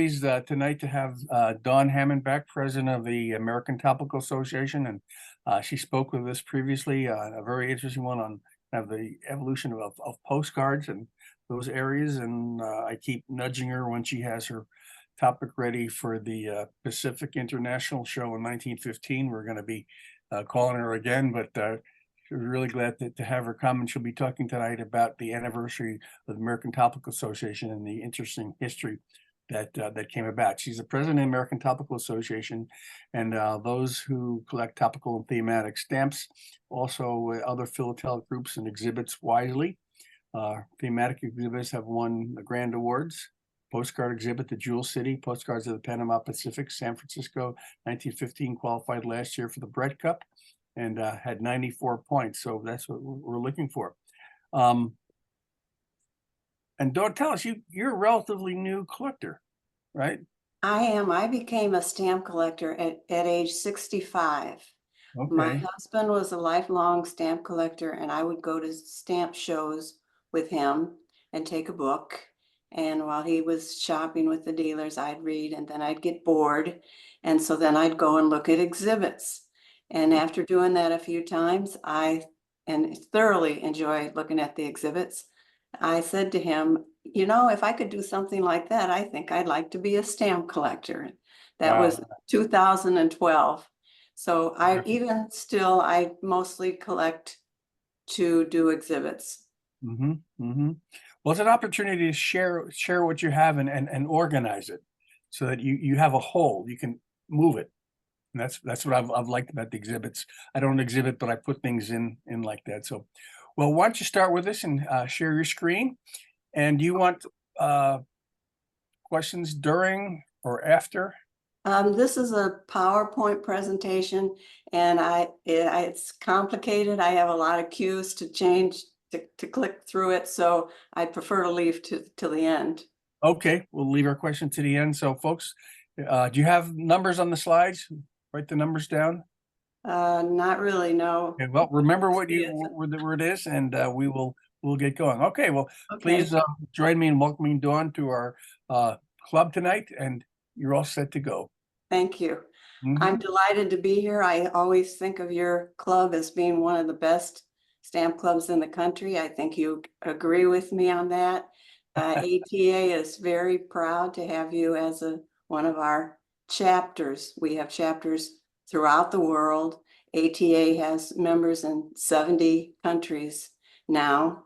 Pleased tonight to have Dawn Hamman back, president of the American Topical Association, and she spoke with us previously, a very interesting one on kind of the evolution of postcards and those areas. And I keep nudging her when she has her topic ready for the Pacific International Show in 1915. We're going to be calling her again, but we're really glad to have her come, and she'll be talking tonight about the anniversary of the American Topical Association and the interesting history that came about. She's the president of the American Topical Association, and those who collect topical and thematic stamps, also other philatelic groups and exhibits wisely. Thematic exhibits have won the grand awards. Postcard exhibit, the Jewel City, Postcards of the Panama Pacific, San Francisco, 1915, qualified last year for the Bread Cup and had 94 points. So that's what we're looking for. And Dawn, tell us, you're a relatively new collector, right? I am. I became a stamp collector at age 65. My Okay. husband was a lifelong stamp collector, and I would go to stamp shows with him and take a book. And while he was shopping with the dealers, I'd read, and then I'd get bored. And so then I'd go and look at exhibits. And after doing that a few times, I thoroughly enjoyed looking at the exhibits. I said to him, you know, if I could do something like that, I think I'd like to be a stamp collector. That Wow. was 2012. So I mostly collect to do exhibits. Well, it's an opportunity to share what you have and organize it so that you have a whole, you can move it. And that's what I've liked about the exhibits. I don't exhibit, but I put things in like that. So, well, why don't you start with this and share your screen? And do you want questions during or after? This is a PowerPoint presentation, and it's complicated. I have a lot of cues to change to click through it, so I prefer to leave till the end. Okay, we'll leave our question to the end. So, folks, do you have numbers on the slides? Write the numbers down. Not really, no. Okay, well, remember where it is, and we'll get going. Okay, well, Okay. please join me in welcoming Dawn to our club tonight, and you're all set to go. Thank you. I'm delighted to be here. I always think of your club as being one of the best stamp clubs in the country. I think you agree with me on that. ATA is very proud to have you as one of our chapters. We have chapters throughout the world. ATA has members in 70 countries now.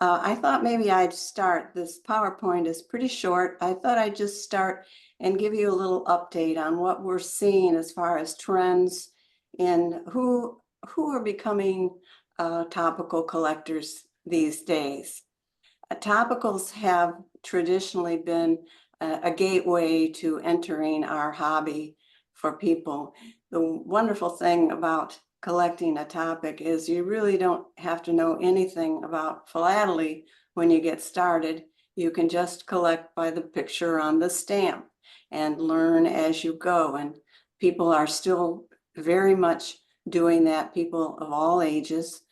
I thought maybe I'd start. This PowerPoint is pretty short. I thought I'd just start and give you a little update on what we're seeing as far as trends in who are becoming topical collectors these days. Topicals have traditionally been a gateway to entering our hobby for people. The wonderful thing about collecting a topic is you really don't have to know anything about philately when you get started. You can just collect by the picture on the stamp and learn as you go. And people are still very much doing that, people of all ages.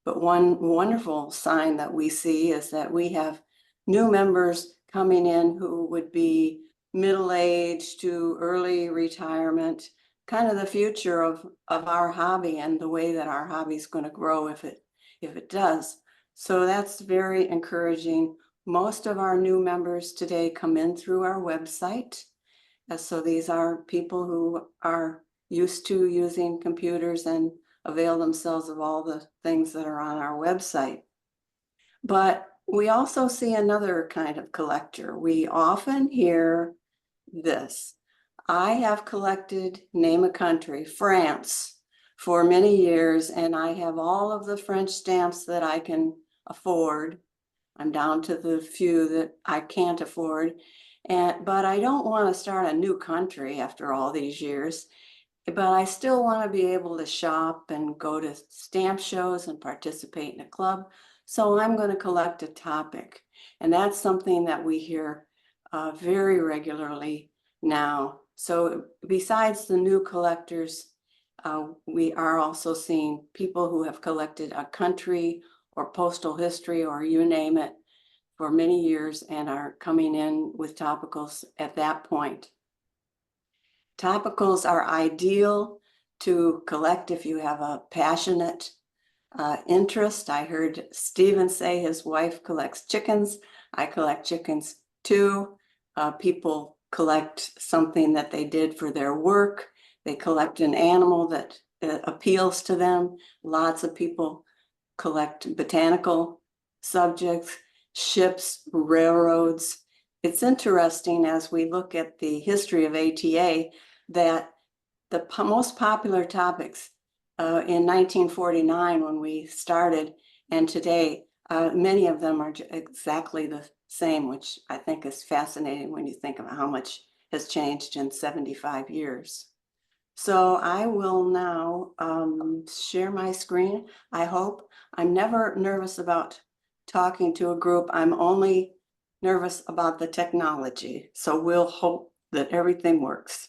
But one wonderful sign that we see is that we have new members coming in who would be middle-aged to early retirement, kind of the future of our hobby and the way that our hobby is going to grow if it does. So that's very encouraging. Most of our new members today come in through our website. So these are people who are used to using computers and avail themselves of all the things that are on our website. But we also see another kind of collector. We often hear this. I have collected, name a country, France, for many years, and I have all of the French stamps that I can afford. I'm down to the few that I can't afford. But I don't want to start a new country after all these years. But I still want to be able to shop and go to stamp shows and participate in a club. So I'm going to collect a topic. And that's something that we hear very regularly now. So besides the new collectors, we are also seeing people who have collected a country or postal history or you name it for many years and are coming in with topicals at that point. Topicals are ideal to collect if you have a passionate interest. I heard Stephen say his wife collects chickens. I collect chickens too. People collect something that they did for their work. They collect an animal that appeals to them. Lots of people collect botanical subjects, ships, railroads. It's interesting as we look at the history of ATA that the most popular topics in 1949 when we started and today, many of them are exactly the same, which I think is fascinating when you think about how much has changed in 75 years. So I will now share my screen. I hope. I'm never nervous about talking to a group. I'm only nervous about the technology. So we'll hope that everything works.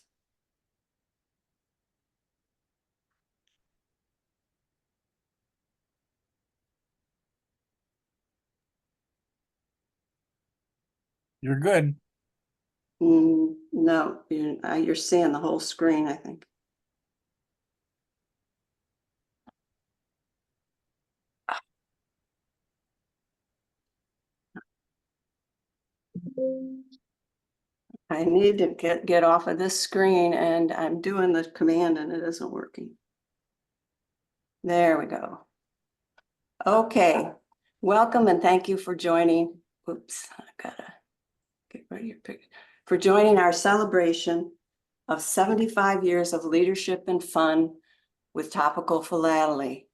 You're good. No, you're seeing the whole screen, I think. I need to get off of this screen and I'm doing the command and it isn't working. There we go. Okay, welcome and thank you for joining. Oops, I gotta get rid of your picture. For joining our celebration of 75 years of leadership and fun with Topical Philately.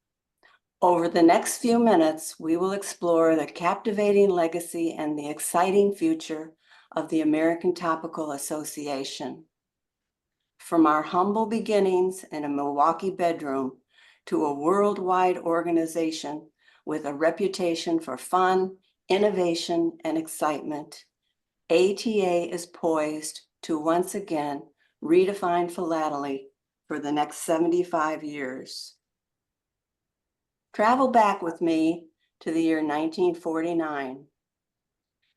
Over the next few minutes, we will explore the captivating legacy and the exciting future of the American Topical Association. From our humble beginnings in a Milwaukee bedroom to a worldwide organization with a reputation for fun, innovation, and excitement, ATA is poised to once again redefine philately for the next 75 years. Travel back with me to the year 1949.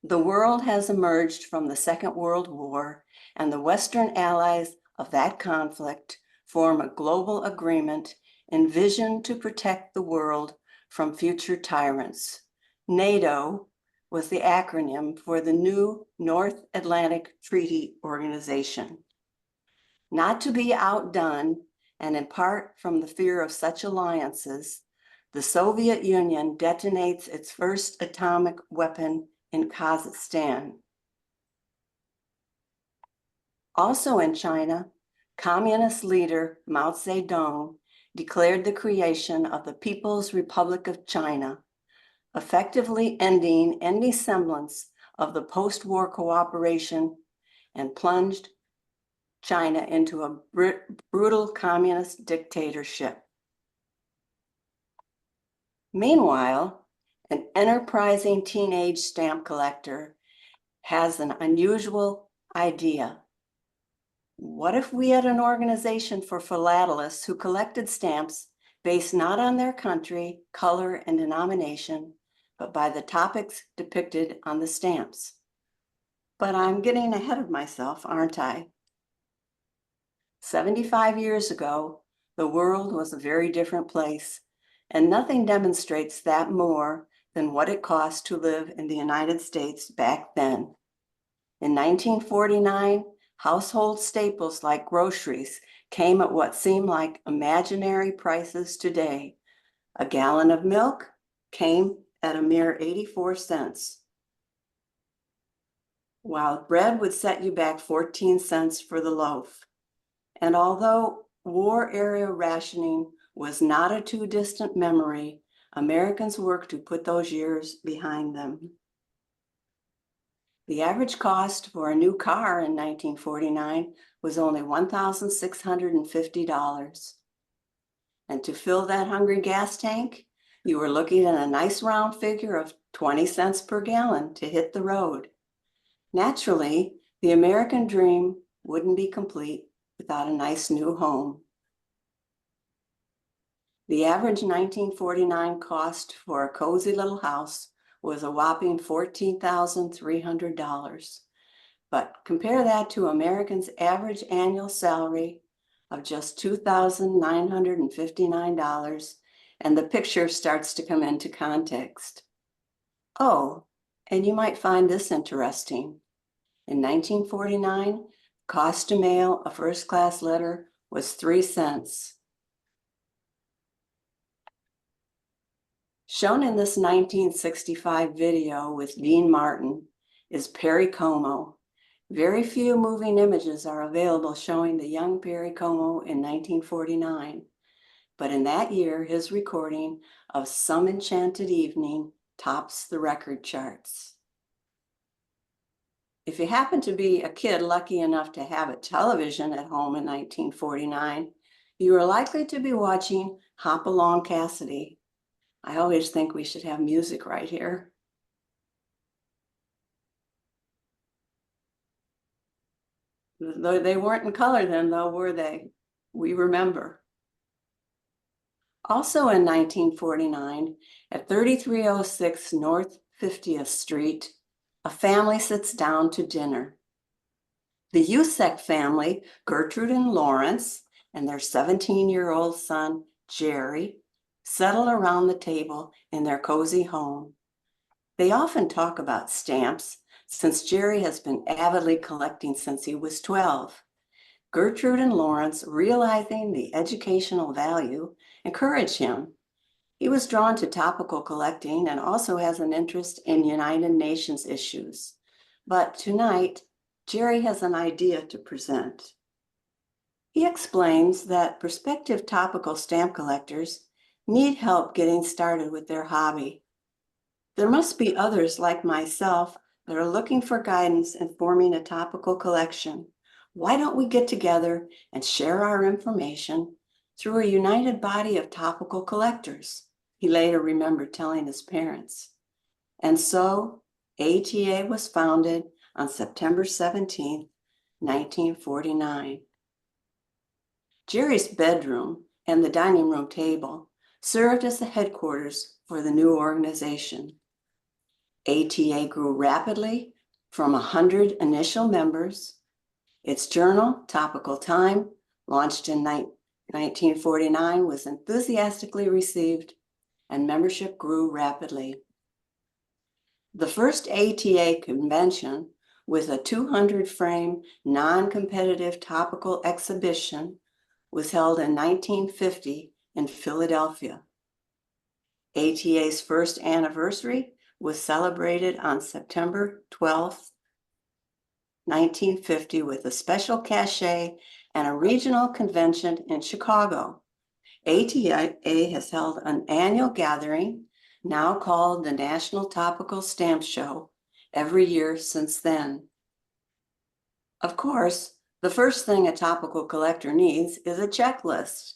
The world has emerged from the Second World War, and the Western allies of that conflict form a global agreement envisioned to protect the world from future tyrants. NATO was the acronym for the new North Atlantic Treaty Organization. Not to be outdone, and in part from the fear of such alliances, the Soviet Union detonates its first atomic weapon in Kazakhstan. Also in China, Communist leader Mao Zedong declared the creation of the People's Republic of China, effectively ending any semblance of the post-war cooperation and plunged China into a brutal communist dictatorship. Meanwhile, an enterprising teenage stamp collector has an unusual idea. What if we had an organization for philatelists who collected stamps based not on their country, color, and denomination, but by the topics depicted on the stamps? But I'm getting ahead of myself, aren't I? 75 years ago, the world was a very different place, and nothing demonstrates that more than what it cost to live in the United States back then. In 1949, household staples like groceries came at what seemed like imaginary prices today. A gallon of milk came at a mere 84 cents, while bread would set you back 14 cents for the loaf. And although war area rationing was not a too distant memory, Americans worked to put those years behind them. The average cost for a new car in 1949 was only $1,650. And to fill that hungry gas tank, you were looking at a nice round figure of 20 cents per gallon to hit the road. Naturally, the American dream wouldn't be complete without a nice new home. The average 1949 cost for a cozy little house was a whopping $14,300. But compare that to Americans' average annual salary of just $2,959, and the picture starts to come into context. Oh, and you might find this interesting. In 1949, cost to mail a first-class letter was 3 cents. Shown in this 1965 video with Dean Martin is Perry Como. Very few moving images are available showing the young Perry Como in 1949, but in that year, his recording of Some Enchanted Evening tops the record charts. If you happen to be a kid lucky enough to have a television at home in 1949, you are likely to be watching Hop Along Cassidy. I always think we should have music right here. They weren't in color then, though, were they? We remember. Also in 1949, at 3306 North 50th Street, a family sits down to dinner. The Usek family, Gertrude and Lawrence, and their 17-year-old son, Jerry, settle around the table in their cozy home. They often talk about stamps, since Jerry has been avidly collecting since he was 12. Gertrude and Lawrence, realizing the educational value, encourage him. He was drawn to topical collecting and also has an interest in United Nations issues. But tonight, Jerry has an idea to present. He explains that prospective topical stamp collectors need help getting started with their hobby. There must be others like myself that are looking for guidance in forming a topical collection. Why don't we get together and share our information through a united body of topical collectors? He later remembered telling his parents. And so ATA was founded on September 17, 1949. Jerry's bedroom and the dining room table served as the headquarters for the new organization. ATA grew rapidly from 100 initial members. Its journal, Topical Time, launched in 1949, was enthusiastically received, and membership grew rapidly. The first ATA convention, with a 200-frame non-competitive topical exhibition, was held in 1950 in Philadelphia. ATA's first anniversary was celebrated on September 12, 1950, with a special cachet and a regional convention in Chicago. ATA has held an annual gathering, now called the National Topical Stamp Show, every year since then. Of course, the first thing a topical collector needs is a checklist.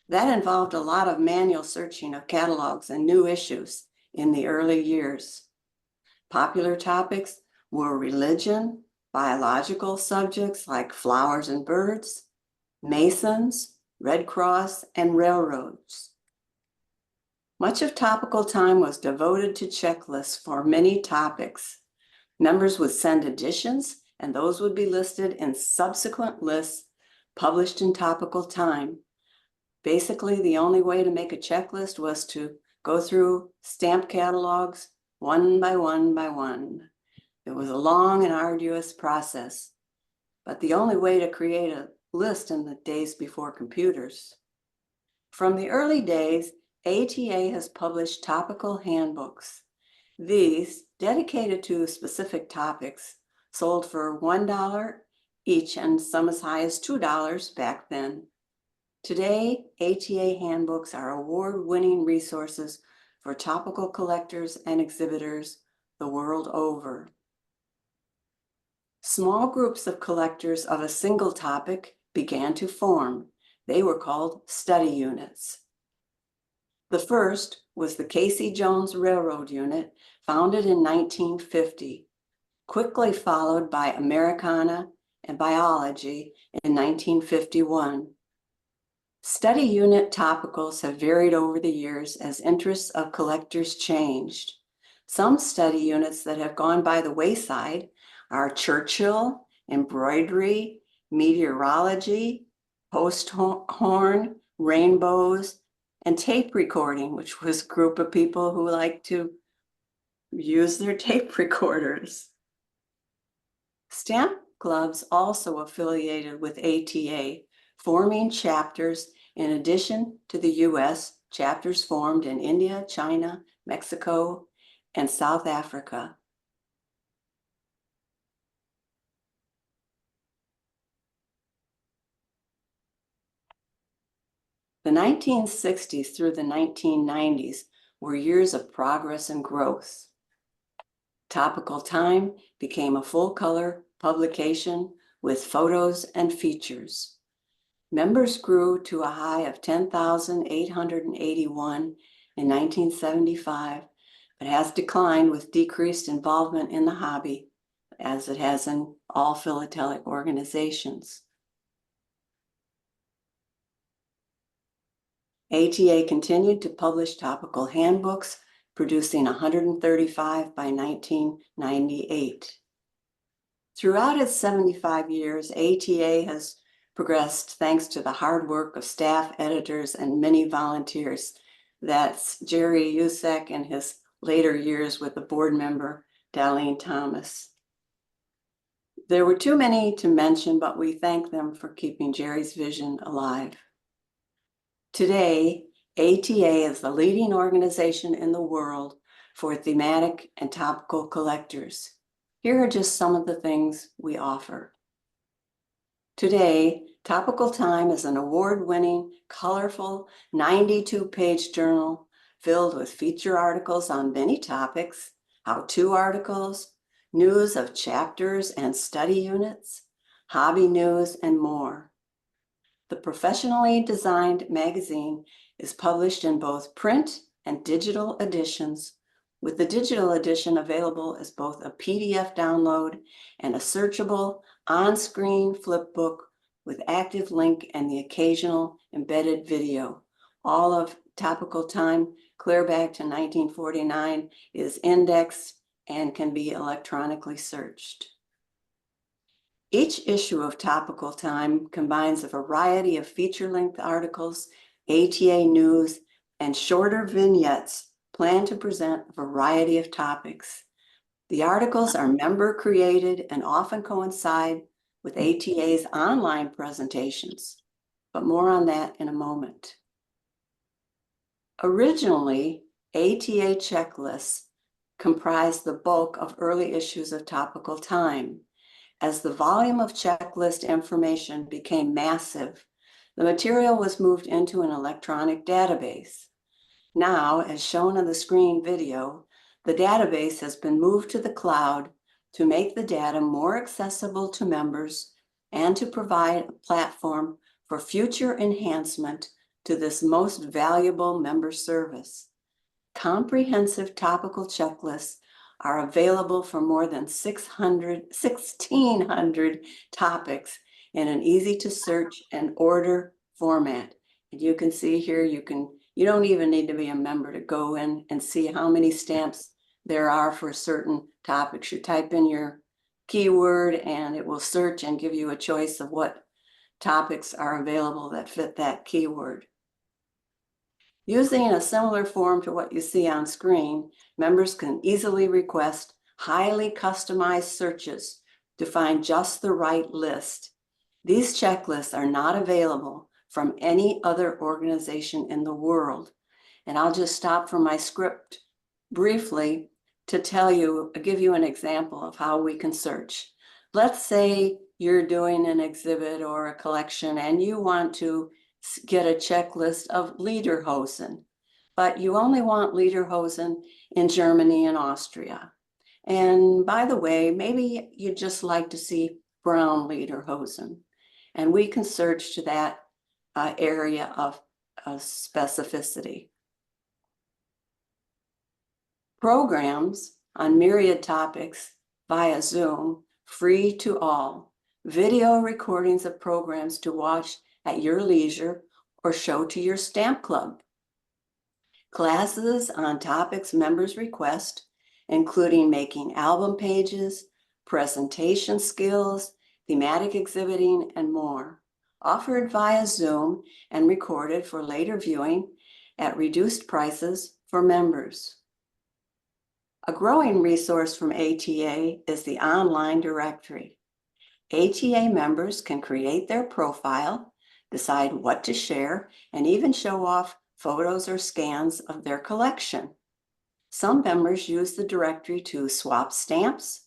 That involved a lot of manual searching of catalogs and new issues in the early years. Popular topics were religion, biological subjects like flowers and birds, Masons, Red Cross, and railroads. Much of Topical Time was devoted to checklists for many topics. Members would send editions, and those would be listed in subsequent lists published in Topical Time. Basically, the only way to make a checklist was to go through stamp catalogs one by one by one. It was a long and arduous process, but the only way to create a list in the days before computers. From the early days, ATA has published topical handbooks. These, dedicated to specific topics, sold for $1 each and some as high as $2 back then. Today, ATA handbooks are award-winning resources for topical collectors and exhibitors the world over. Small groups of collectors of a single topic began to form. They were called study units. The first was the Casey Jones Railroad Unit, founded in 1950, quickly followed by Americana and Biology in 1951. Study unit topicals have varied over the years as interests of collectors changed. Some study units that have gone by the wayside are Churchill, embroidery, meteorology, post horn, rainbows, and tape recording, which was a group of people who like to use their tape recorders. Stamp clubs also affiliated with ATA, forming chapters in addition to the US, chapters formed in India, China, Mexico, and South Africa. The 1960s through the 1990s were years of progress and growth. Topical Time became a full-color publication with photos and features. Members grew to a high of 10,881 in 1975, but has declined with decreased involvement in the hobby, as it has in all philatelic organizations. ATA continued to publish topical handbooks, producing 135 by 1998. Throughout its 75 years, ATA has progressed thanks to the hard work of staff, editors, and many volunteers. That's Jerry Usek and his later years with the board member, Darlene Thomas. There were too many to mention, but we thank them for keeping Jerry's vision alive. Today, ATA is the leading organization in the world for thematic and topical collectors. Here are just some of the things we offer. Today, Topical Time is an award-winning, colorful, 92-page journal filled with feature articles on many topics, how-to articles, news of chapters and study units, hobby news, and more. The professionally designed magazine is published in both print and digital editions, with the digital edition available as both a PDF download and a searchable on-screen flip book with active link and the occasional embedded video. All of Topical Time, clear back to 1949, is indexed and can be electronically searched. Each issue of Topical Time combines a variety of feature-length articles, ATA news, and shorter vignettes planned to present a variety of topics. The articles are member-created and often coincide with ATA's online presentations, but more on that in a moment. Originally, ATA checklists comprised the bulk of early issues of Topical Time. As the volume of checklist information became massive, the material was moved into an electronic database. Now, as shown on the screen video, the database has been moved to the cloud to make the data more accessible to members and to provide a platform for future enhancement to this most valuable member service. Comprehensive topical checklists are available for more than 1,600 topics in an easy to search and order format. And you can see here, you don't even need to be a member to go in and see how many stamps there are for certain topics. You type in your keyword and it will search and give you a choice of what topics are available that fit that keyword. Using a similar form to what you see on screen, members can easily request highly customized searches to find just the right list. These checklists are not available from any other organization in the world. And I'll just stop from my script briefly to give you an example of how we can search. Let's say you're doing an exhibit or a collection and you want to get a checklist of lederhosen, but you only want lederhosen in Germany and Austria. And by the way, maybe you'd just like to see brown lederhosen. And we can search to that area of specificity. Programs on myriad topics via Zoom, free to all. Video recordings of programs to watch at your leisure or show to your stamp club. Classes on topics members request including making album pages, presentation skills, thematic exhibiting, and more, offered via Zoom and recorded for later viewing at reduced prices for members. A growing resource from ATA is the online directory. ATA members can create their profile, decide what to share, and even show off photos or scans of their collection. Some members use the directory to swap stamps.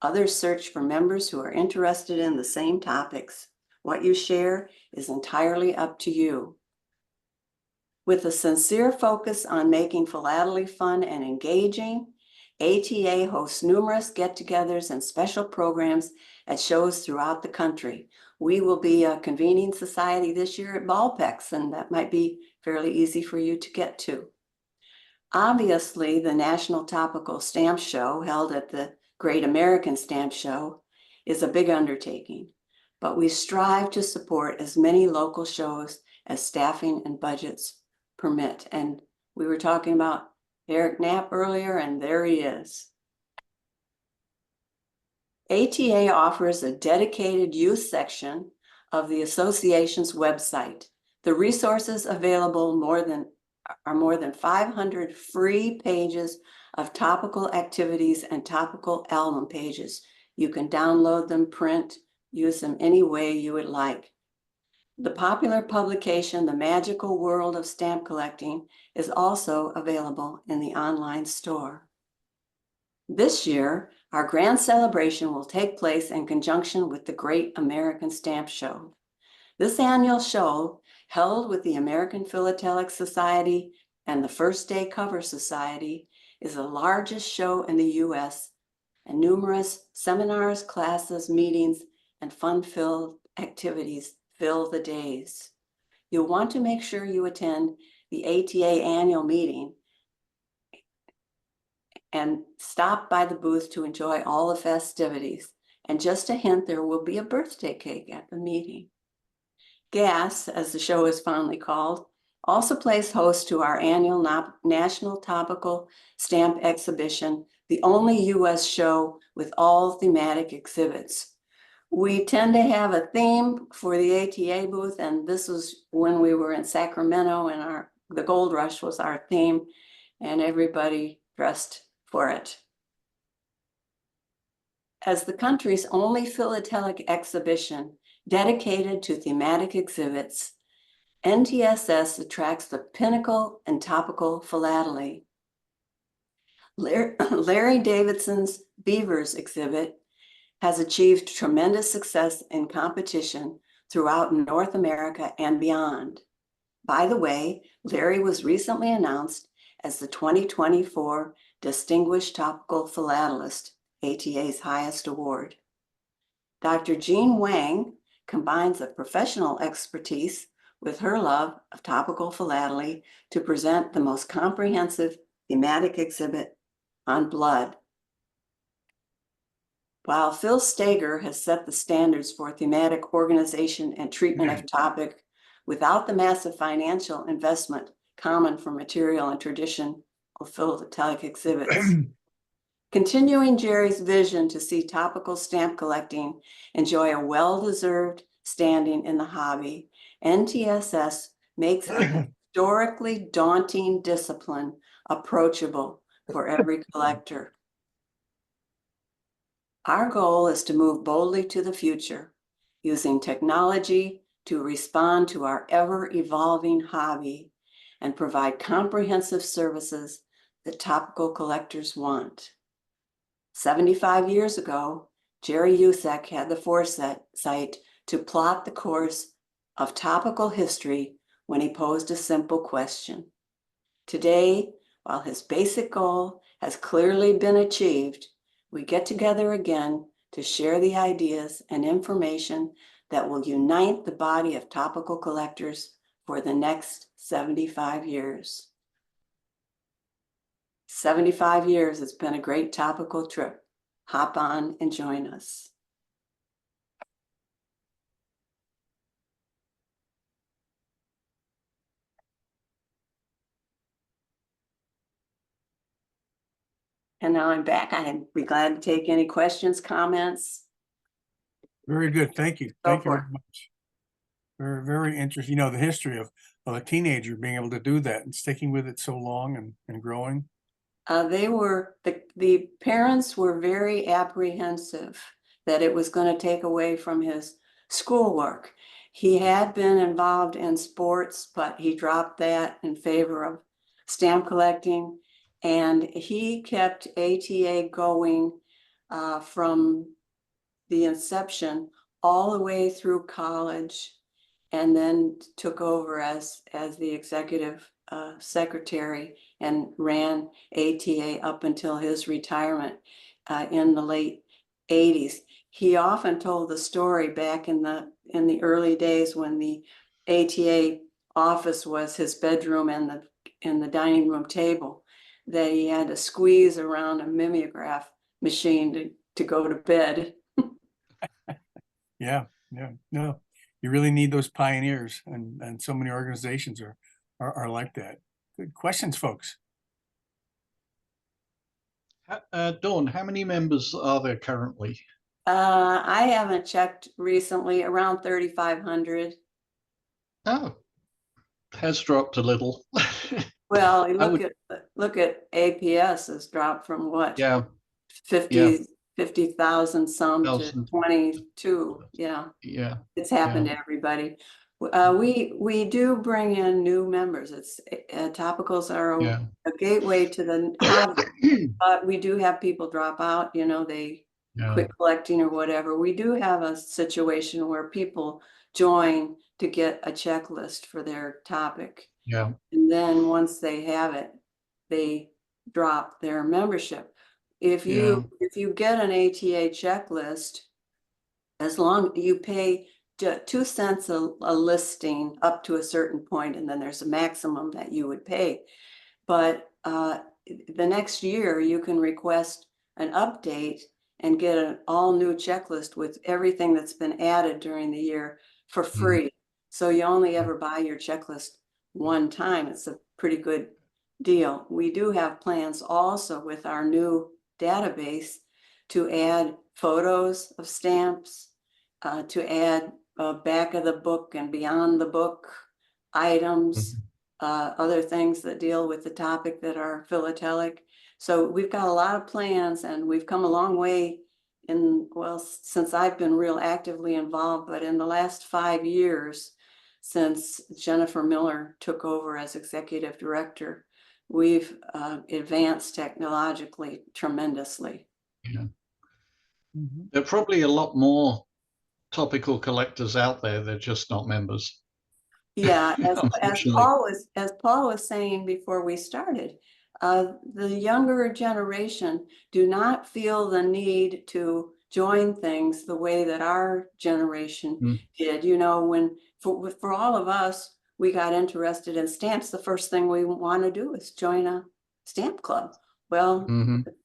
Others search for members who are interested in the same topics. What you share is entirely up to you. With a sincere focus on making philately fun and engaging, ATA hosts numerous get-togethers and special programs at shows throughout the country. We will be a convening society this year at Ballpex, and that might be fairly easy for you to get to. Obviously, the National Topical Stamp Show, held at the Great American Stamp Show, is a big undertaking, but we strive to support as many local shows as staffing and budgets permit. And we were talking about Eric Knapp earlier, and there he is. ATA offers a dedicated youth section of the association's website. The resources available are more than 500 free pages of topical activities and topical album pages. You can download them, print, use them any way you would like. The popular publication, The Magical World of Stamp Collecting, is also available in the online store. This year, our grand celebration will take place in conjunction with the Great American Stamp Show. This annual show, held with the American Philatelic Society and the First Day Cover Society, is the largest show in the U.S., and numerous seminars, classes, meetings, and fun-filled activities fill the days. You'll want to make sure you attend the ATA annual meeting and stop by the booth to enjoy all the festivities. And just a hint, there will be a birthday cake at the meeting. GAS, as the show is fondly called, also plays host to our annual National Topical Stamp Exhibition, the only U.S. show with all thematic exhibits. We tend to have a theme for the ATA booth, and this was when we were in Sacramento, and the Gold Rush was our theme, and everybody dressed for it. As the country's only philatelic exhibition dedicated to thematic exhibits, NTSS attracts the pinnacle in topical philately. Larry Davidson's Beavers exhibit has achieved tremendous success in competition throughout North America and beyond. By the way, Larry was recently announced as the 2024 Distinguished Topical Philatelist, ATA's highest award. Dr. Jean Wang combines a professional expertise with her love of topical philately to present the most comprehensive thematic exhibit on blood. While Phil Steger has set the standards for thematic organization and treatment of topic without the massive financial investment common for material and tradition of philatelic exhibits, continuing Jerry's vision to see topical stamp collecting enjoy a well-deserved standing in the hobby, NTSS makes a historically daunting discipline approachable for every collector. Our goal is to move boldly to the future, using technology to respond to our ever-evolving hobby and provide comprehensive services that topical collectors want. 75 years ago, Jerry Usack had the foresight to plot the course of topical history when he posed a simple question. Today, while his basic goal has clearly been achieved, we get together again to share the ideas and information that will unite the body of topical collectors for the next 75 years. 75 years, it's been a great topical trip. Hop on and join us. And now I'm back. I'd be glad to take any questions, comments. Very good. Thank you. So Thank you very forth. much. Very, very interesting. You know, the history of a teenager being able to do that and sticking with it so long and growing. The parents were very apprehensive that it was going to take away from his schoolwork. He had been involved in sports, but he dropped that in favor of stamp collecting. And he kept ATA going from the inception all the way through college, and then took over as the executive secretary and ran ATA up until his retirement in the late 80s. He often told the story back in the early days when the ATA office was his bedroom and the dining room table, that he had to squeeze around a mimeograph machine to go to bed. Yeah, yeah, no, you really need those pioneers, and so many organizations are like that. Good questions, folks. Dawn, how many members are there currently? I haven't checked recently, around 3,500. Oh, has dropped a little. Well, I look at APS has dropped from what? Yeah, 50,000 some to 1,000. 22. Yeah, Yeah, it's happened to everybody. We do bring in new members. It's topicals are yeah. a gateway to the hobby, but we do have people drop out. You know, they Yeah, quit collecting or whatever. We do have a situation where people join to get a checklist for their topic. yeah, And then once they have it, they drop their membership. If yeah, you get an ATA checklist, as long you pay 2 cents a listing up to a certain point, and then there's a maximum that you would pay. But the next year you can request an update and get an all new checklist with everything that's been added during the year for free. So you only ever buy your checklist one time. It's a pretty good deal. We do have plans also with our new database to add photos of stamps, to add back of the book and beyond the book items, other things that deal with the topic that are philatelic. So we've got a lot of plans, and we've come a long way since I've been real actively involved, but in the last 5 years, since Jennifer Miller took over as executive director, we've advanced technologically tremendously. yeah. There are probably a lot more topical collectors out there. They're just not members. Yeah, as Unfortunately. Paul was saying before we started, the younger generation do not feel the need to join things the way that our generation did. You know, when for all of us, we got interested in stamps, the first thing we want to do is join a stamp club. Well,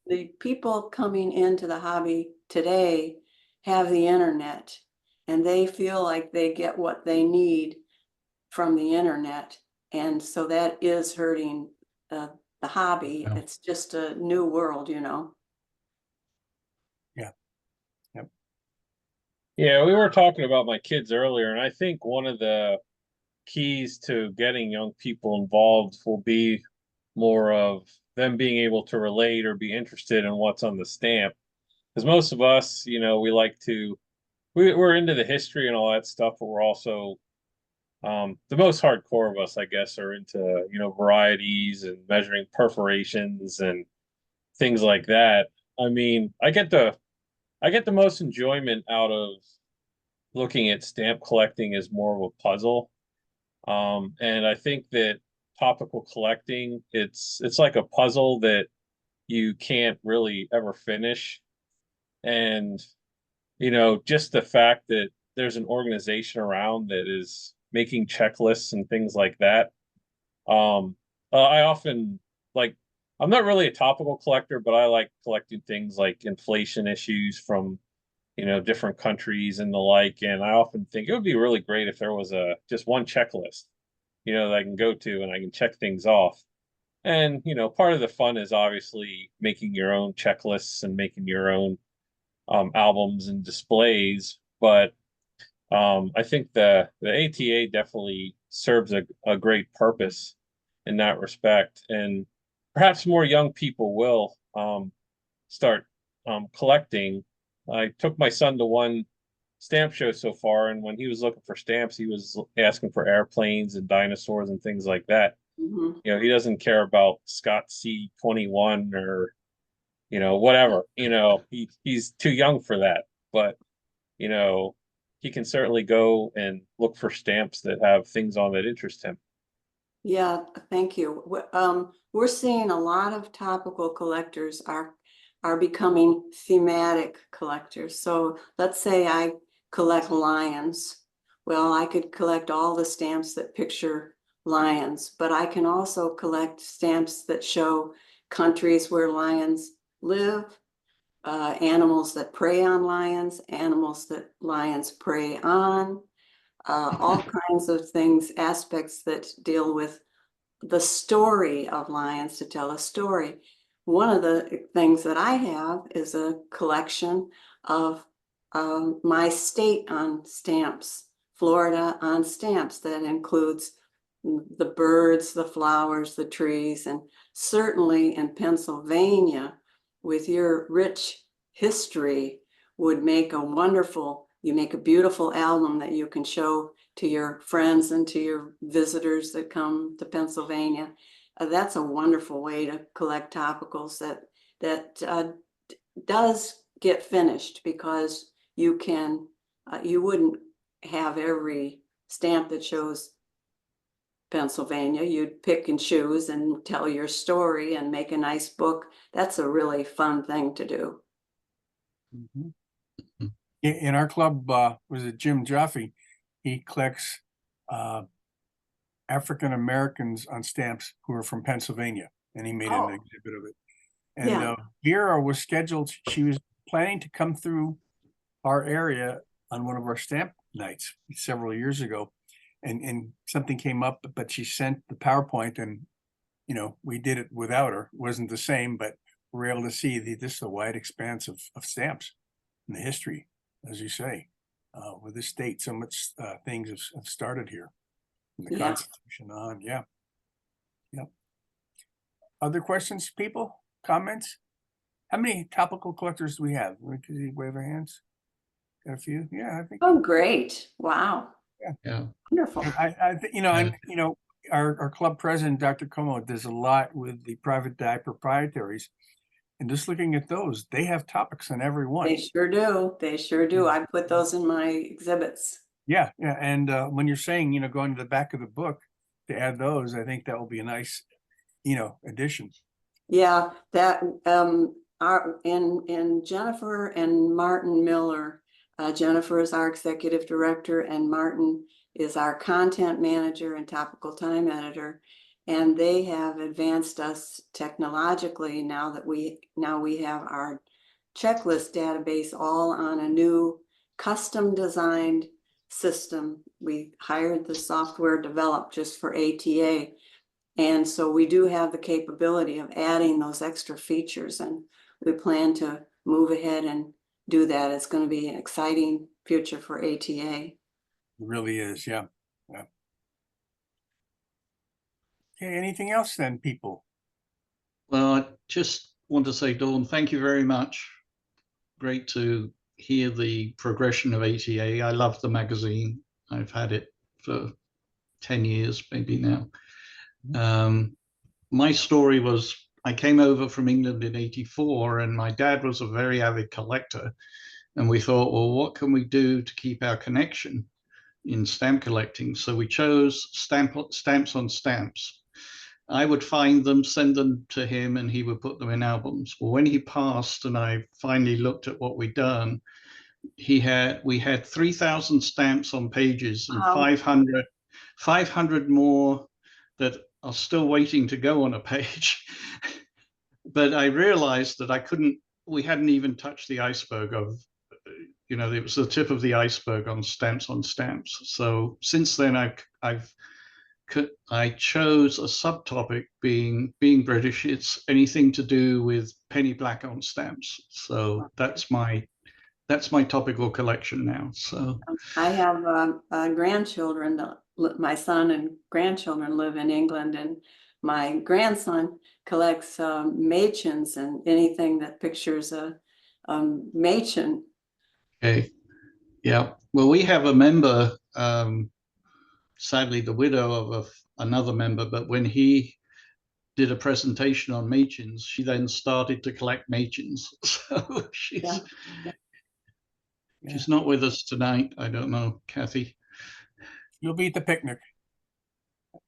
the people coming into the hobby today have the internet, and they feel like they get what they need from the internet, and so that is hurting the hobby. Yeah. It's just a new world, you know. Yeah. Yep. Yeah, we were talking about my kids earlier, and I think one of the keys to getting young people involved will be more of them being able to relate or be interested in what's on the stamp. Because most of us, you know, we're into the history and all that stuff, but we're also the most hardcore of us, I guess, are into, you know, varieties and measuring perforations and things like that. I mean, I get the most enjoyment out of looking at stamp collecting as more of a puzzle. And I think that topical collecting, it's like a puzzle that you can't really ever finish. And, you know, just the fact that there's an organization around that is making checklists and things like that. I often like, I'm not really a topical collector, but I like collecting things like inflation issues from, you know, different countries and the like. And I often think it would be really great if there was just one checklist, you know, that I can go to and I can check things off. And, part of the fun is obviously making your own checklists and making your own albums and displays. But I think the ATA definitely serves a great purpose in that respect. And perhaps more young people will start collecting. I took my son to one stamp show so far, and when he was looking for stamps, he was asking for airplanes and dinosaurs and things like that. Mhm. He doesn't care about Scott C21 or whatever. He's too young for that. But he can certainly go and look for stamps that have things on that interest him. Yeah, thank you. We're seeing a lot of topical collectors are becoming thematic collectors. So let's say I collect lions. Well, I could collect all the stamps that picture lions, but I can also collect stamps that show countries where lions live, animals that prey on lions, animals that lions prey on, all kinds of things, aspects that deal with the story of lions, to tell a story. One of the things that I have is a collection of my state on stamps, Florida on stamps, that includes the birds, the flowers, the trees, and certainly in Pennsylvania, with your rich history, would make you make a beautiful album that you can show to your friends and to your visitors that come to Pennsylvania. That's a wonderful way to collect topicals that does get finished, because you wouldn't have every stamp that shows Pennsylvania. You'd pick and choose and tell your story and make a nice book. That's a really fun thing to do. Mhm. In our club, was it Jim Jaffe? He collects African Americans on stamps who are from Pennsylvania, and he made an Oh. exhibit of it. And Yeah. Vera was scheduled, she was planning to come through our area on one of our stamp nights several years ago. And something came up, but she sent the PowerPoint, and we did it without her. It wasn't the same, but we're able to see this a wide expanse of stamps in the history, as you say, with this state. So much things have started here from the Yeah. Constitution on. Yeah. Yep. Other questions, people? Comments? How many topical collectors do we have? Could you wave our hands? Got a few? Yeah, I think. Oh, great. Wow. Yeah. Wonderful. I think, and our club president, Dr. Como, does a lot with the private die proprietaries. And just looking at those, they have topics on every one. They sure do. They sure do. I put those in my exhibits. Yeah, yeah. And when you're saying, going to the back of the book to add those, I think that will be a nice, addition. Yeah, that in Jennifer and Martin Miller. Jennifer is our executive director, and Martin is our content manager and topical time editor. And they have advanced us technologically now that we have our checklist database all on a new custom designed system. We hired the software developed just for ATA. And so we do have the capability of adding those extra features, and we plan to move ahead and do that. It's going to be an exciting future for ATA. It really is, yeah. Yeah. Okay, anything else then, people? Well, I just want to say, Dawn, thank you very much. Great to hear the progression of ATA. I love the magazine. I've had it for 10 years, maybe now. My story was, I came over from England in '84, and my dad was a very avid collector. And we thought, well, what can we do to keep our connection in stamp collecting? So we chose stamps on stamps. I would find them, send them to him, and he would put them in albums. Well, when he passed and I finally looked at what we'd done, we had 3,000 stamps on pages and 500 more that are still waiting to go on a page. But I realized that we hadn't even touched the iceberg of, it was the tip of the iceberg on stamps on stamps. So since then, I've I chose a subtopic being British. It's anything to do with penny black on stamps. So that's my topical collection now. So I have grandchildren. My son and grandchildren live in England, and my grandson collects Machins and anything that pictures a Machin. okay, yeah. Well, we have a member, sadly the widow of another member, but when he did a presentation on Machins, she then started to collect Machins. So she's not with us tonight. I don't know, Kathy. You'll be at the picnic.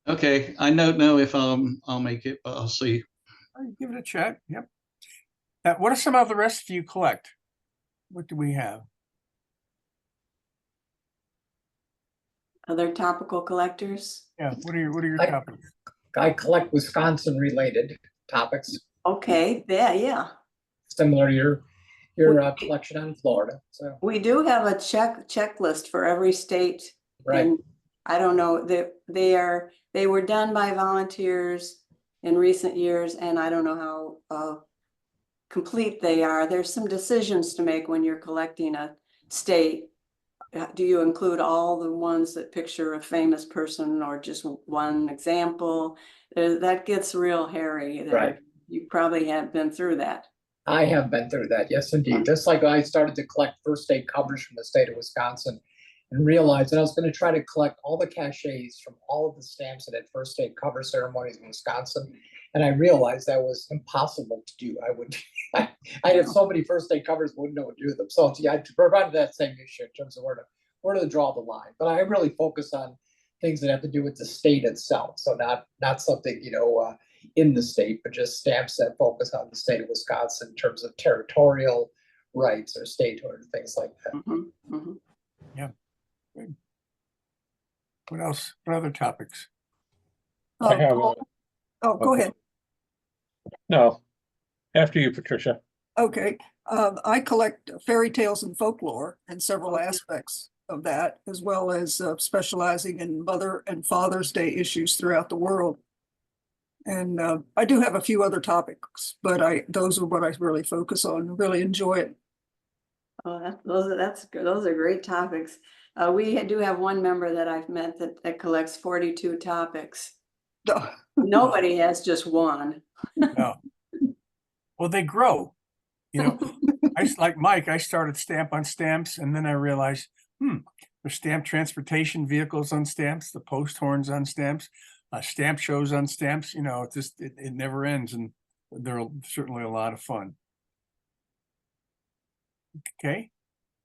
Okay, I don't know if I'll make it, but I'll see. Give it a check. Yep. What are some of the rest of you collect? What do we have? Other topical collectors? Yeah. What are your topics? I collect Wisconsin related topics, Okay, yeah. similar to your collection on Florida. So We do have a checklist for every state. right. And I don't know, they were done by volunteers in recent years, and I don't know how complete they are. There's some decisions to make when you're collecting a state. Do you include all the ones that picture a famous person or just one example? That gets real hairy. Right. You probably have been through that. I have been through that. Yes, indeed. Just like I started to collect first state covers from the state of Wisconsin and realized that I was going to try to collect all the cachets from all of the stamps that had first state cover ceremonies in Wisconsin. And I realized that was impossible to do. I'd have so many first state covers, wouldn't know what to do with them. So yeah, to provide that same issue in terms of where to draw the line. But I really focus on things that have to do with the state itself. So not something, in the state, but just stamps that focus on the state of Wisconsin in terms of territorial rights or statehood and things like that. Mm-hmm, mm-hmm. Yeah. Good. What else? What other topics? I have Oh, go ahead. no. After you, Patricia. Okay. I collect fairy tales and folklore and several aspects of that, as well as specializing in Mother and Father's Day issues throughout the world. And I do have a few other topics, but those are what I really focus on, really enjoy it. Oh, that's good. Those are great topics. We do have one member that I've met that collects 42 topics. Nobody has just one. No. Well, they grow. Like Mike, I started Stamp on Stamps, and then I realized, there's stamp transportation vehicles on stamps, the post horns on stamps, stamp shows on stamps. It never ends, and they're certainly a lot of fun. Okay.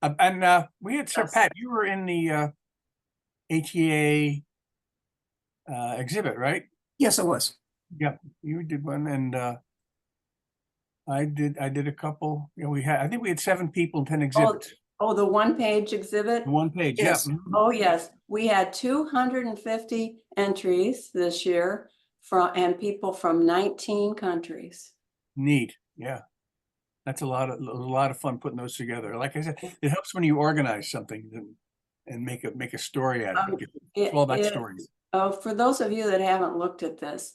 And we had Sir Pat, you were in the ATA exhibit, right? Yes, I was. Yeah, you did one, and I did a couple. I think we had 7 people and 10 exhibits. Oh, the one-page exhibit? One page, Yes. yeah. Mhm. Oh, yes. We had 250 entries this year and people from 19 countries. Neat, yeah. That's a lot of fun putting those together. Like I said, it helps when you organize something and make a story out of it. It's all about stories. For those of you that haven't looked at this,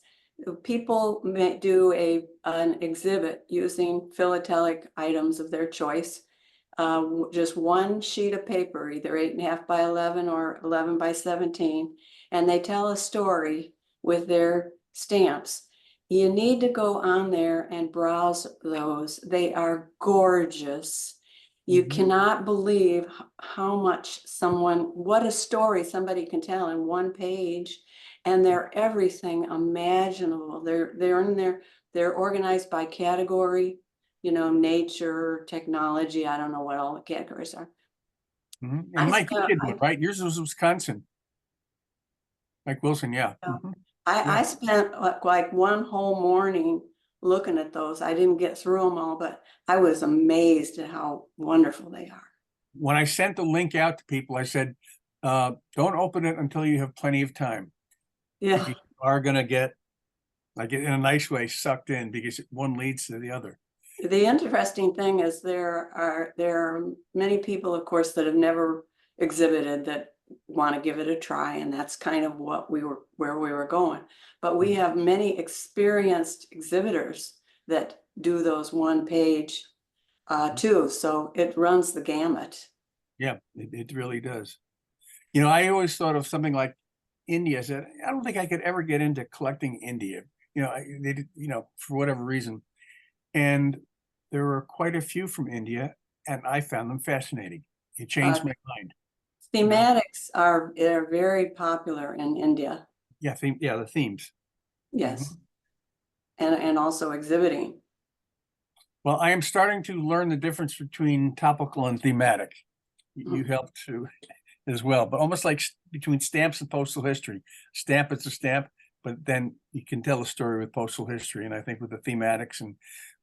people may do an exhibit using philatelic items of their choice. Just one sheet of paper, either 8.5 by 11 or 11 by 17, and they tell a story with their stamps. You need to go on there and browse those. They are gorgeous. You cannot believe what a story somebody can tell in one page, and they're everything imaginable. They're in there. They're organized by category, nature, technology. I don't know what all the categories are. And Mike, you did one, right? Yours was Wisconsin. Mike Wilson, yeah. I spent like one whole morning looking at those. I didn't get through them all, but I was amazed at how wonderful they are. When I sent the link out to people, I said, don't open it until you have plenty of time. Yeah. You are going to get, like in a nice way, sucked in because one leads to the other. The interesting thing is there are many people, of course, that have never exhibited that want to give it a try, and that's kind of where we were going. But we have many experienced exhibitors that do those one page too, so it runs the gamut. Yeah, it really does. You know, I always thought of something like India. Said I don't think I could ever get into collecting India. You know, you know, for whatever reason. And there were quite a few from India, and I found them fascinating. It changed my mind. Thematics are very popular in India. Yeah, the themes. Yes. And also exhibiting. Well, I am starting to learn the difference between topical and thematic. You helped to as well, but almost like between stamps and postal history. Stamp is a stamp, but then you can tell a story with postal history. And I think with the thematics, and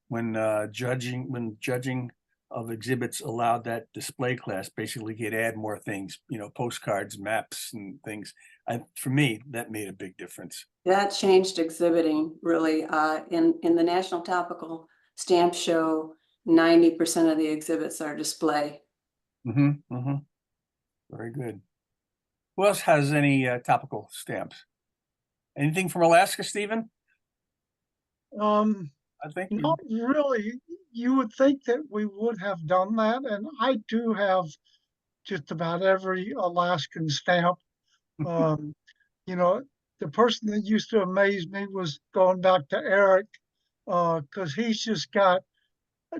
when judging of exhibits allowed that display class, basically you could add more things, you know, postcards, maps and things. For me, that made a big difference. That changed exhibiting really. In the National Topical Stamp Show, 90% of the exhibits are display. Very good. Who else has any topical stamps? Anything from Alaska, Stephen? I think Not really. You would think that we would have done that, and I do have just about every Alaskan stamp. You know, the person that used to amaze me was going back to Eric, because he's just got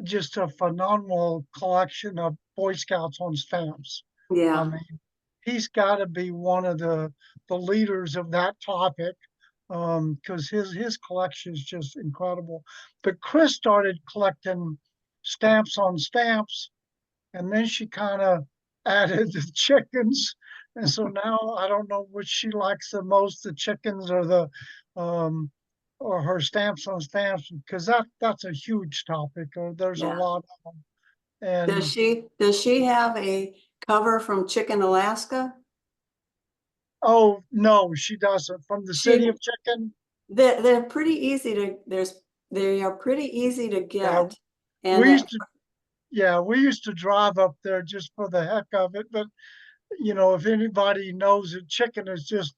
just a phenomenal collection of Boy Scouts on stamps. Yeah. I mean, he's got to be one of the leaders of that topic, because his collection is just incredible. But Chris started collecting stamps on stamps, and then she kind of added the chickens. And so now I don't know which she likes the most, the chickens or her stamps on stamps, because that's a huge topic. There's a Yeah. lot of them. And Does she have a cover from Chicken Alaska? oh no, she doesn't. From the city of Chicken. They're pretty easy to they are pretty easy to get. And we used to drive up there just for the heck of it. But you know, if anybody knows it, Chicken is just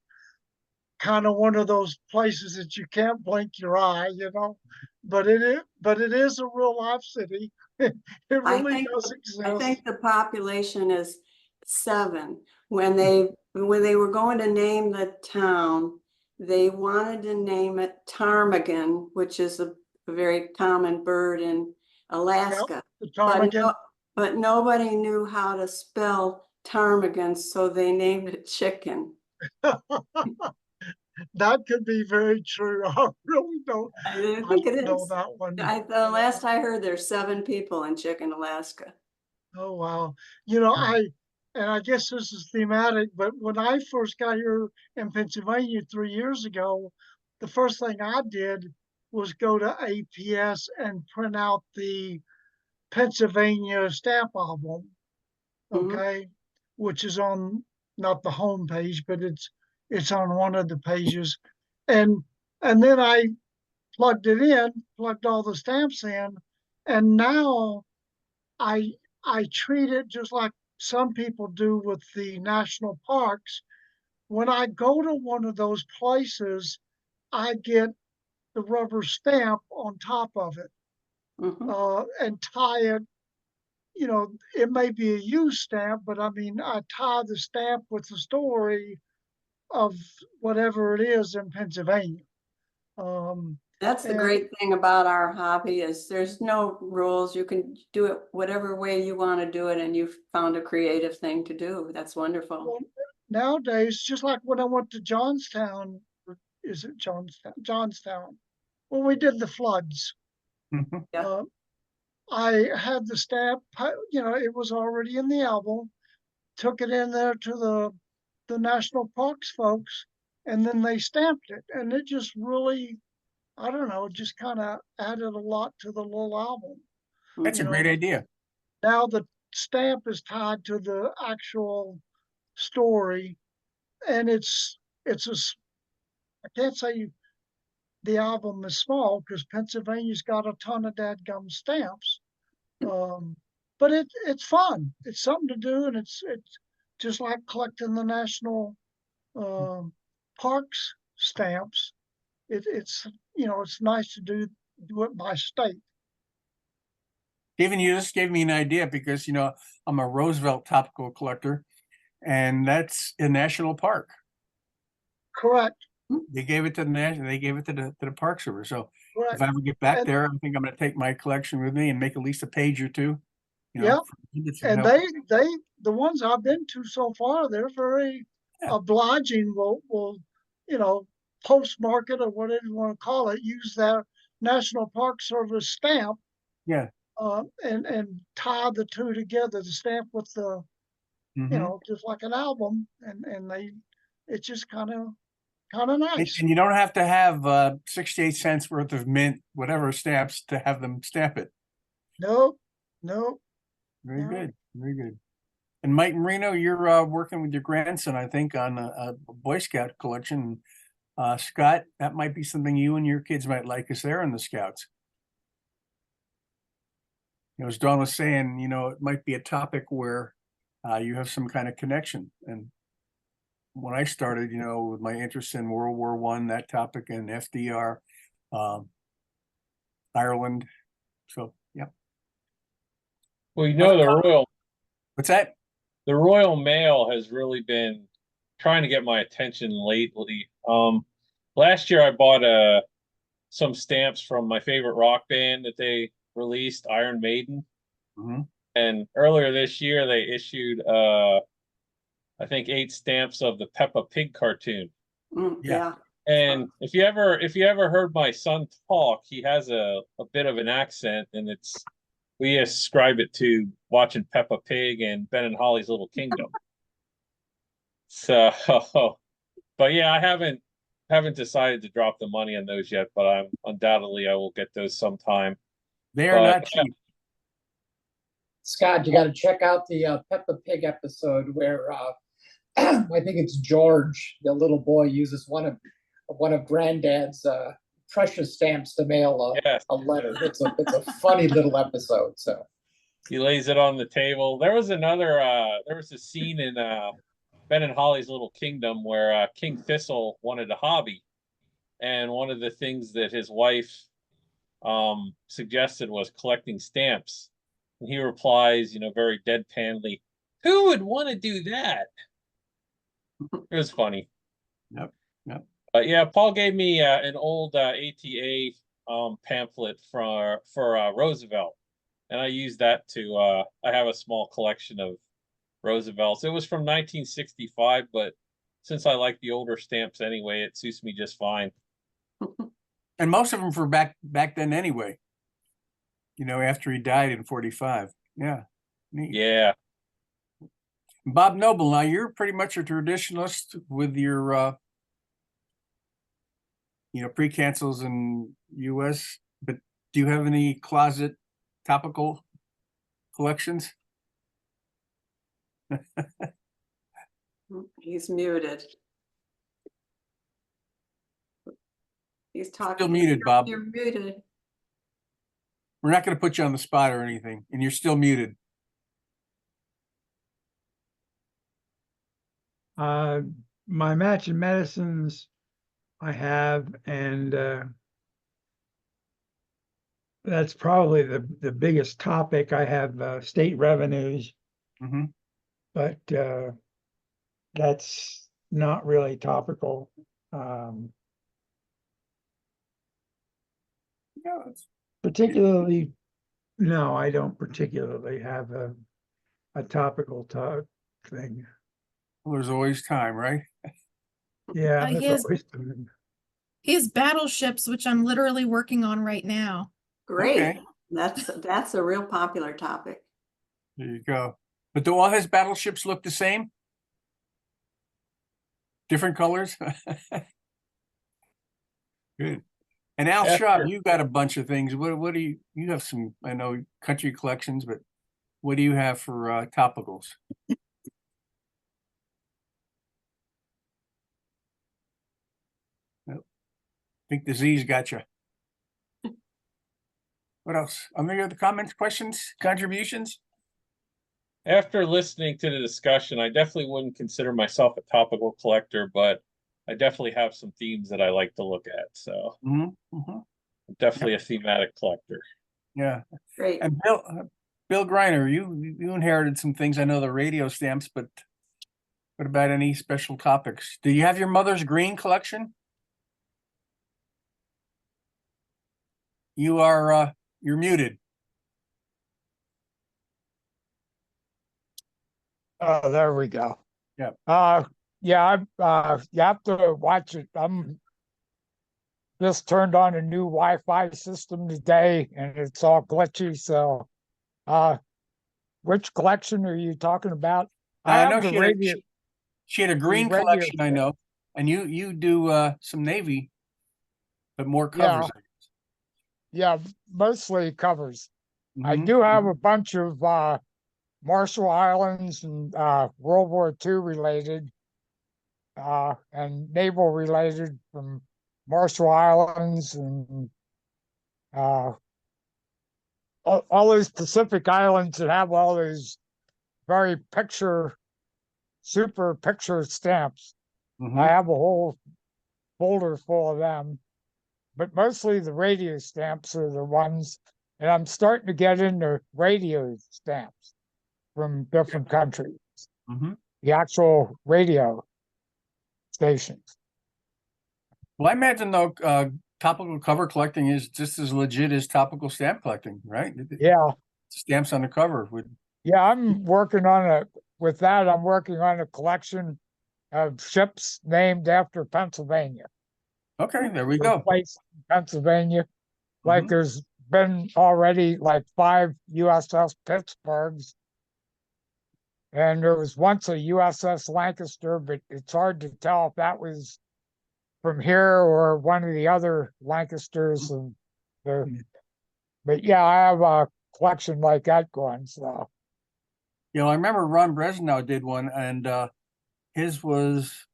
kind of one of those places that you can't blink your eye, you know. But it is a real life city. It really does exist. I think the population is 7. When they were going to name the town, they wanted to name it ptarmigan, which is a very common bird in Alaska. Yep, the ptarmigan. But nobody knew how to spell ptarmigan, so they named it Chicken. That could be very true. I really don't. I think it know is. that one. The last I heard, there's 7 people in Chicken, Alaska. Oh wow! You know, I guess this is thematic, but when I first got here in Pennsylvania 3 years ago, the first thing I did was go to APS and print out the Pennsylvania stamp album, okay, which is on not the home page, but it's on one of the pages, and then I plugged it in, plugged all the stamps in, and now I treat it just like some people do with the national parks. When I go to one of those places, I get the rubber stamp on top of it, and tie it. You know, it may be a used stamp, but I mean, I tie the stamp with the story of whatever it is in Pennsylvania. That's the great thing about our hobby is there's no rules. You can do it whatever way you want to do it, and you've found a creative thing to do. That's wonderful. Well, nowadays, just like when I went to Johnstown, is it Johnstown? When we did the floods, Yeah. I had the stamp, you know, it was already in the album, took it in there to the national parks folks, and then they stamped it. And it just really, I don't know, just kind of added a lot to the little album. That's a great idea. Now the stamp is tied to the actual story, and I can't say the album is small because Pennsylvania's got a ton of dadgum stamps. But it's fun. It's something to do, and just like collecting the national parks stamps. It's it's nice to do it by state. Even you just gave me an idea because, I'm a Roosevelt topical collector and that's a national park. Correct. They gave it to they gave it to the Park Service. So if Correct. I ever get back And- there, I think I'm going to take my collection with me and make at least a page or two. Yeah. for kids to And help. the ones I've been to so far, they're very Yeah. obliging. Will postmark it or whatever you want to call it, use their National Park Service stamp. Yeah. And tie the two together, the stamp with the, Mhm. just like an album, and it's just kind of nice. And you don't have to have 68 cents worth of mint, whatever stamps to have them stamp it. No. Very Yeah. good. Very good. And Mike Marino, you're working with your grandson, I think, on a Boy Scout collection. Scott, that might be something you and your kids might like because they're in the Scouts. As Dawn was saying, it might be a topic where you have some kind of connection. And when I started, with my interest in World War I, that topic, and FDR, Ireland. So, yeah. Well, the What's that? Royal Mail has really been trying to get my attention lately. Last year I bought some stamps from my favorite rock band that they released, Iron Maiden. Mhm. And earlier this year they issued I think 8 stamps of the Peppa Pig cartoon. Yeah. And if you ever heard my son talk, he has a bit of an accent, and we ascribe it to watching Peppa Pig and Ben and Holly's Little Kingdom. So, but yeah, I haven't decided to drop the money on those yet, but I will get those sometime. They are not cheap. Scott, you got to check out the Peppa Pig episode where I think it's George, the little boy, uses one of Granddad's precious stamps to mail a letter. It's a funny little episode. So he lays it on the table. There was a scene in Ben and Holly's Little Kingdom where King Thistle wanted a hobby, and one of the things that his wife suggested was collecting stamps. And he replies, very deadpanly, "Who would want to do that?" It was funny. Yep. But yeah, Paul gave me an old ATA pamphlet for Roosevelt, and I used that to. I have a small collection of Roosevelts. It was from 1965, but since I like the older stamps anyway, it suits me just fine. And most of them for back then anyway. After he died in 45. Yeah. Neat. Yeah. Bob Noble, now you're pretty much a traditionalist with your pre-cancels in US, but do you have any closet topical collections? He's muted. He's talking. Still muted, Bob. You're muted. We're not going to put you on the spot or anything, and you're still muted. My match in medicines I have, and that's probably the biggest topic. I have state revenues, Mm-hmm. but that's not really topical. Particularly, no, I don't particularly have a topical thing. Well, there's always time, right? Yeah, He that's has always he has battleships, which I'm literally working on right now. Great. Okay. That's a real popular topic. There you go. But do all his battleships look the same? Different colors? Good. And Al Yeah, Shaw, sure. you got a bunch of things. What do you have some, I know, country collections, but what do you have for topicals? Nope. I think the Z's got you. What else? Any other comments, questions, contributions? after listening to the discussion, I definitely wouldn't consider myself a topical collector, but I definitely have some themes that I like to look at. So Mhm, mhm. I'm definitely a thematic collector. Yeah. Great. And Bill Griner, you inherited some things. I know the radio stamps, but what about any special topics? Do you have your mother's green collection? You're muted. Oh, there we go. Yeah. Yeah, you have to watch it. I'm just turned on a new Wi-Fi system today and it's all glitchy. So, which collection are you talking about? I know have the radio. she had a green radio collection, I know. And you do some navy, but more Yeah. covers. Yeah, mostly covers. I Mhm, do have mhm. a bunch of Marshall Islands and World War II related and naval related from Marshall Islands and all those Pacific islands that have all those very super picture stamps. Mhm. I have a whole folder full of them, but mostly the radio stamps are the ones, and I'm starting to get into radio stamps from different countries, Mhm. the actual radio stations. Well, I imagine though, topical cover collecting is just as legit as topical stamp collecting, right? Yeah, Stamps on the cover would. yeah, I'm working on with that, I'm working on a collection of ships named after Pennsylvania. Okay, there we They're go. placed in Pennsylvania. Like Mhm. there's been already like 5 USS Pittsburghs. And there was once a USS Lancaster, but it's hard to tell if that was from here or one of the other Lancasters. And but yeah, I have a collection like that going. So You know, I remember Ron Bresnow did one, and his was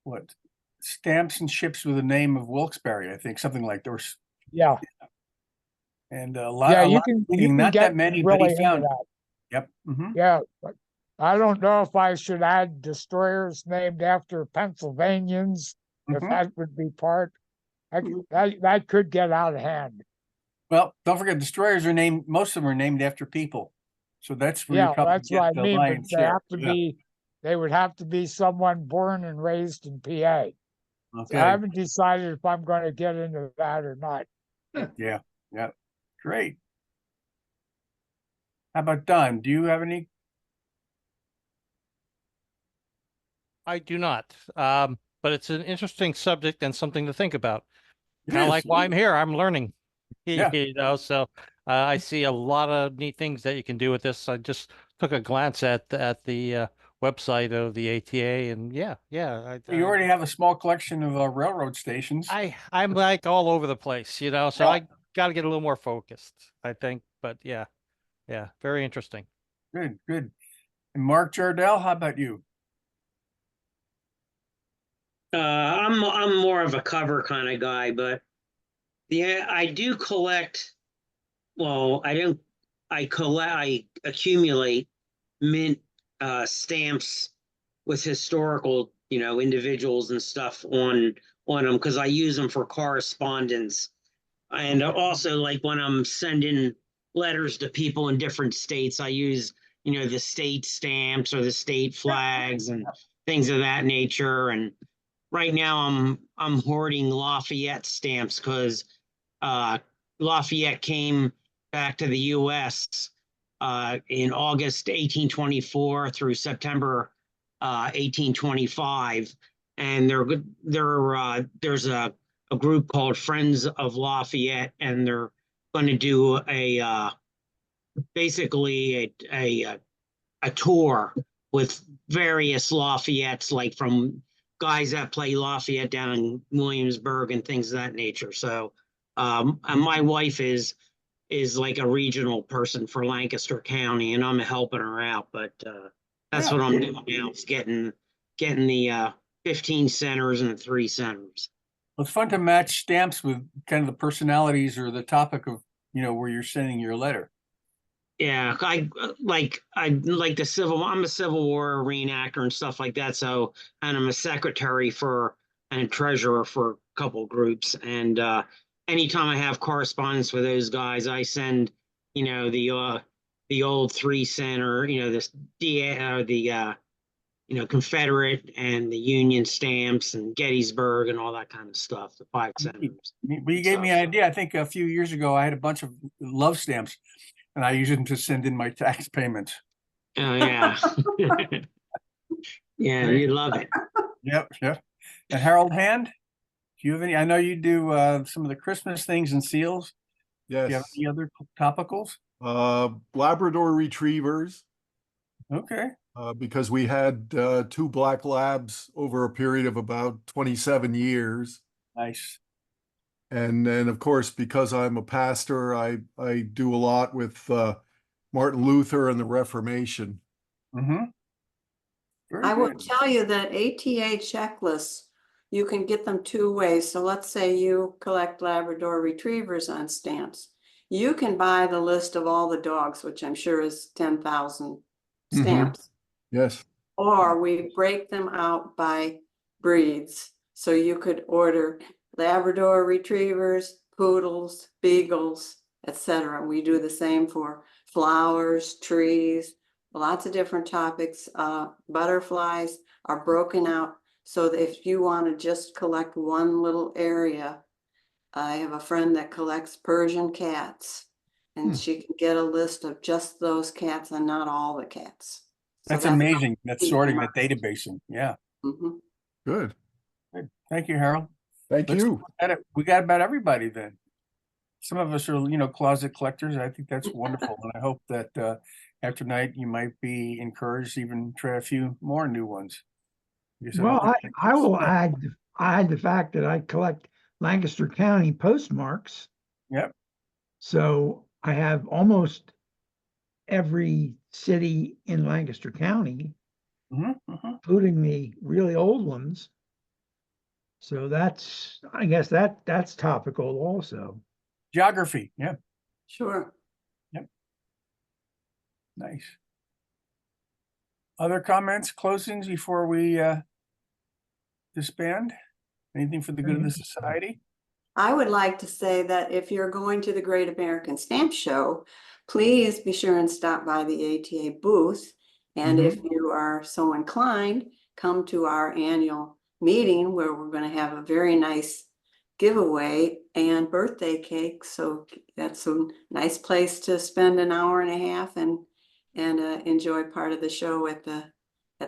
what, stamps and ships with the name of Wilkes-Barre, I think, something like those. yeah, And yeah, a lot you can not get that many, but really he into found. that. Yep. Mhm. Yeah, but I don't know if I should add destroyers named after Pennsylvanians, if Mhm. that would be part. That could get out of hand. Well, don't forget, destroyers are named. Most of them are named after people, so that's where you Yeah, probably that's what get I the mean, but lion's share. Yeah. they would have to be someone born and raised in PA. So I Okay. haven't decided if I'm going to get into that or not. Yeah. Yeah. Great. How about Don? Do you have any? I do not. But it's an interesting subject and something to think about. It Kind of is. like why I'm here. I'm learning. Yeah. You know, so I see a lot of neat things that you can do with this. I just took a glance at the website of the ATA, and yeah, You already have a small collection of railroad stations. I'm like all over the place, you know, so Yeah. I got to get a little more focused, I think. But yeah, very interesting. Good, good. And Mark Jardell, how about you? I'm more of a cover kind of guy, but yeah, I do collect. Well, I don't. I accumulate mint stamps with historical, individuals and stuff on them because I use them for correspondence, and also like when I'm sending letters to people in different states, I use the state stamps or the state flags and things of that nature. And right now I'm hoarding Lafayette stamps because Lafayette came back to the U.S. In August 1824 through September 1825, and there's a group called Friends of Lafayette, and they're going to do basically a tour with various Lafayettes, like from guys that play Lafayette down in Williamsburg and things of that nature. So, and my wife is like a regional person for Lancaster County, and I'm helping her out. But that's what I'm doing now, is getting the 15 centers and the 3 centers. Well, it's fun to match stamps with kind of the personalities or the topic of, where you're sending your letter. Yeah, I like the I'm a Civil War reenactor and stuff like that. So, and I'm a secretary for and a treasurer for a couple groups. And anytime I have correspondence with those guys, I send, the old 3 cent or this Confederate and the Union stamps and Gettysburg and all that kind of stuff. The 5 cents. But you gave me an idea. I think a few years ago I had a bunch of love stamps, and I used them to send in my tax payments. Oh yeah, yeah, you love it. Yep. And Harold Hand, do you have any? I know you do some of the Christmas things and seals. Do you have Yes. any other topicals? Labrador retrievers, Okay. because we had 2 black labs over a period of about 27 years. Nice. And then, of course, because I'm a pastor, I do a lot with Martin Luther and the Reformation. Mm-hmm. I will tell you that ATA checklists, you can get them 2 ways. So let's say you collect Labrador retrievers on stamps. You can buy the list of all the dogs, which I'm sure is 10,000 stamps. Yes. Or we break them out by breeds. So you could order Labrador retrievers, poodles, beagles, etc. We do the same for flowers, trees, lots of different topics. Butterflies are broken out so that if you want to just collect one little area, I have a friend that collects Persian cats, and she can get a list of just those cats and not all the cats. So That's amazing. That's sorting that database. Yeah. Mhm. Good. Good. Thank you, Harold. Thank you. We got about everybody then. Some of us are, closet collectors. I think that's wonderful. And I hope that after tonight you might be encouraged to even try a few more new ones. Because Well, I will add the fact that I collect Lancaster County postmarks. Yep. So I have almost every city in Lancaster County, including the really old ones. So I guess that's topical also. Geography. Yeah. Sure. Yep. Nice. Other comments, closings before we disband? Anything for the good of the society? I would like to say that if you're going to the Great American Stamp Show, please be sure and stop by the ATA booth. And if you are so inclined, come to our annual meeting where we're going to have a very nice giveaway and birthday cake. So that's a nice place to spend an hour and a half and enjoy part of the show at the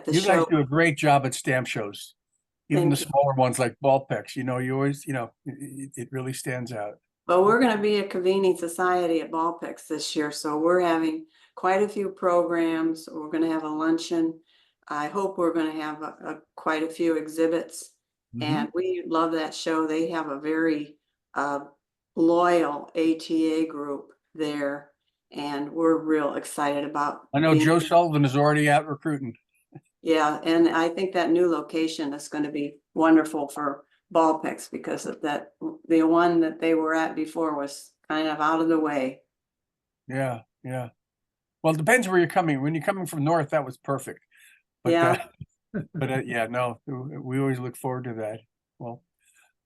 You show. guys do a great job at stamp shows. Even Thank the you. smaller ones like Ballpex, you always, it really stands out. Well, we're going to be a convening society at Ballpex this year, so we're having quite a few programs. We're going to have a luncheon. I hope we're going to have quite a few exhibits, and we love that show. They have a very loyal ATA group there, and we're real excited about. I know Joe Sullivan is already out recruiting. Yeah, and I think that new location is going to be wonderful for Ballpex because of that. The one that they were at before was kind of out of the way. Yeah. Well, it depends where you're coming. When you're coming from north, that was perfect. But, Yeah. No, we always look forward to that. Well,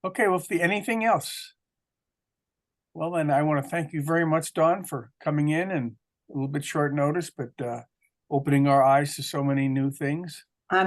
okay. Well, anything else? Well, then I want to thank you very much, Dawn, for coming in and a little bit short notice, but opening our eyes to so many new things.